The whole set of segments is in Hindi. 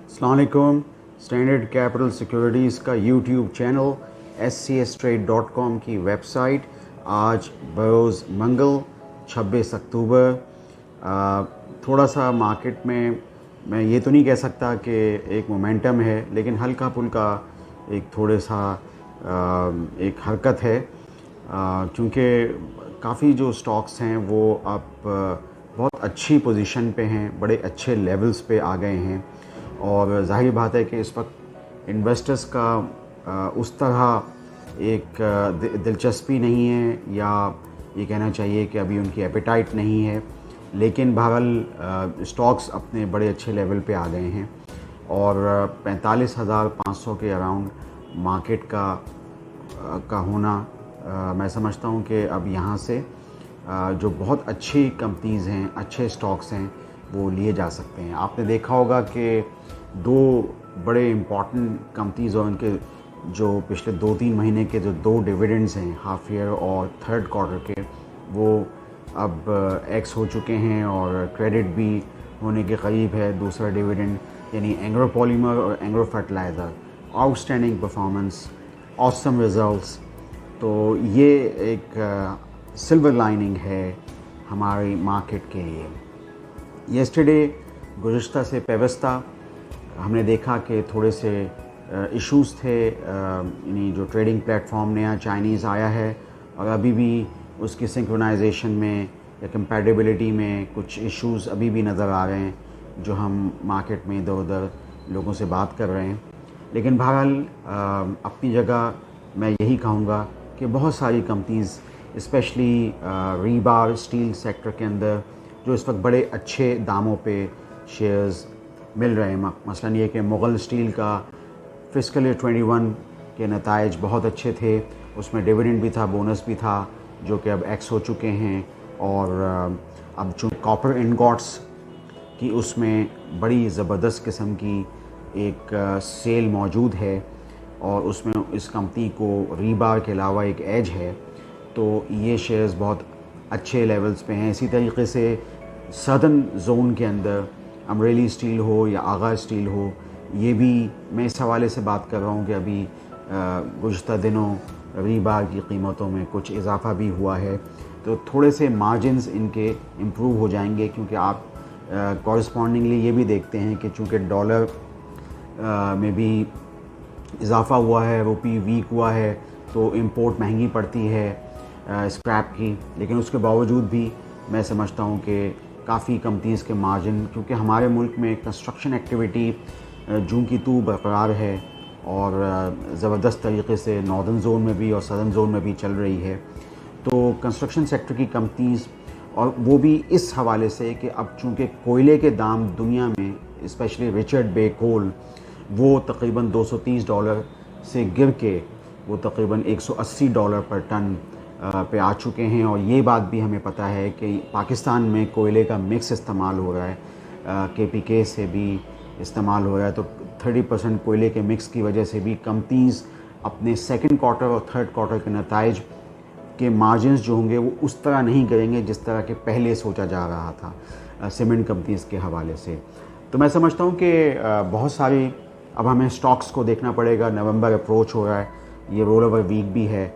अस्सलाम वालेकुम। स्टैंडर्ड कैपिटल सिक्योरिटीज़ का यूट्यूब चैनल, scstrade.com की वेबसाइट। आज बरोज़ मंगल 26 अक्टूबर। थोड़ा सा मार्केट में मैं ये तो नहीं कह सकता कि एक मोमेंटम है, लेकिन हल्का फुल्का एक थोड़े सा एक हरकत है, क्योंकि काफ़ी जो स्टॉक्स हैं वो अब बहुत अच्छी पोजीशन पे हैं, बड़े अच्छे लेवल्स पे आ गए हैं। और ज़ाहिर बात है कि इस वक्त इन्वेस्टर्स का उस तरह एक दिलचस्पी नहीं है, या ये कहना चाहिए कि अभी उनकी एपेटाइट नहीं है। लेकिन बहरहाल स्टॉक्स अपने बड़े अच्छे लेवल पे आ गए हैं और 45,500 के अराउंड मार्केट का होना, मैं समझता हूँ कि अब यहाँ से जो बहुत अच्छी कंपनीज़ हैं, अच्छे स्टॉक्स हैं, वो लिए जा सकते हैं। आपने देखा होगा कि दो बड़े इम्पॉर्टेंट कंपनीज़ और उनके जो पिछले 2-3 महीने के जो 2 डिविडेंड्स हैं, हाफ ईयर और थर्ड क्वार्टर के, वो अब एक्स हो चुके हैं और क्रेडिट भी होने के करीब है दूसरा डिविडेंड, यानी एंग्रो पॉलीमर और Engro fertiliser. Outstanding performance, awesome results. तो ये एक सिल्वर लाइनिंग है हमारी मार्केट के लिए। येस्टरडे गुज़िश्ता से पेवस्ता हमने देखा कि थोड़े से इश्यूज़ थे, यानी जो ट्रेडिंग प्लेटफॉर्म नया चाइनीज़ आया है और अभी भी उसकी सिंक्रोनाइजेशन में या कंपैटिबिलिटी में कुछ इश्यूज़ अभी भी नज़र आ रहे हैं, जो हम मार्केट में इधर उधर लोगों से बात कर रहे हैं। लेकिन बहरहाल अपनी जगह मैं यही कहूँगा कि बहुत सारी companies, specially rebar steel sector के अंदर, जो इस वक्त बड़े अच्छे दामों पे शेयर्स मिल रहे हैं। मसलन ये कि मुग़ल स्टील का फ़िस्कल ईयर 21 के नताइज बहुत अच्छे थे, उसमें डिविडेंड भी था, बोनस भी था, जो कि अब एक्स हो चुके हैं। और अब जो कॉपर इनगॉट्स की उसमें बड़ी ज़बरदस्त किस्म की एक सेल मौजूद है और उसमें इस कंपनी को रीबार के अलावा एक एज है, तो ये शेयर्स बहुत अच्छे लेवल्स पे हैं। इसी तरीके से सदर्न जोन के अंदर अमरेली स्टील हो या आगा स्टील हो, ये भी मैं इस हवाले से बात कर रहा हूँ कि अभी गुज़िश्ता दिनों रीबार की कीमतों में कुछ इजाफ़ा भी हुआ है, तो थोड़े से मार्जिन्स इनके इम्प्रूव हो जाएंगे, क्योंकि आप कॉरस्पॉन्डिंगली ये भी देखते हैं कि चूँकि डॉलर में भी इजाफ़ा हुआ है, रुपी वीक हुआ है, तो इंपोर्ट महंगी पड़ती है स्क्रैप की। लेकिन उसके बावजूद भी मैं समझता हूँ कि काफ़ी कंपनीज़ के मार्जिन, क्योंकि हमारे मुल्क में कंस्ट्रक्शन एक्टिविटी जूं की तू बरकरार है और ज़बरदस्त तरीके से नॉर्दर्न जोन में भी और सदर्न जोन में भी चल रही है, तो कंस्ट्रक्शन सेक्टर की कंपनीज़, और वो भी इस हवाले से कि अब चूँकि कोयले के दाम दुनिया में, स्पेशली रिचर्ड बे कोल, वो तकरीबन $230 से गिर के वो तकरीबन $180 पर टन पे आ चुके हैं। और ये बात भी हमें पता है कि पाकिस्तान में कोयले का मिक्स इस्तेमाल हो रहा है, KPK से भी इस्तेमाल हो रहा है, तो 30% कोयले के मिक्स की वजह से भी कंपनीज़ अपने सेकंड क्वार्टर और थर्ड क्वार्टर के नताइज के मार्जिन्स जो होंगे वो उस तरह नहीं करेंगे जिस तरह के पहले सोचा जा रहा था सीमेंट कंपनीज़ के हवाले से। तो मैं समझता हूँ कि बहुत सारी अब हमें स्टॉक्स को देखना पड़ेगा। नवंबर अप्रोच हो रहा है, ये रोल ओवर वीक भी है,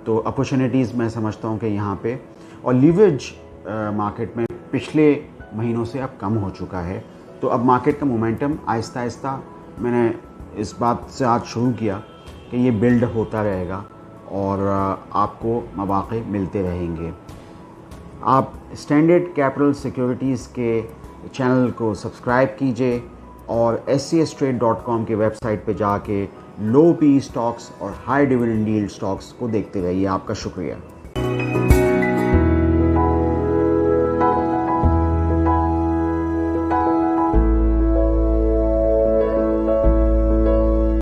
तो अपॉर्चुनिटीज़ मैं समझता हूँ कि यहाँ पे, और लीवरेज मार्केट में पिछले महीनों से अब कम हो चुका है, तो अब मार्केट का मोमेंटम आहिस्ता आहिस्ता, मैंने इस बात से आज शुरू किया कि ये बिल्ड होता रहेगा और आपको मौक़े मिलते रहेंगे। आप स्टैंडर्ड कैपिटल सिक्योरिटीज़ के चैनल को सब्सक्राइब कीजिए और scstrade.com की वेबसाइट पे जाके लो पी स्टॉक्स और हाई डिविडेंड यील्ड स्टॉक्स को देखते रहिए। आपका शुक्रिया।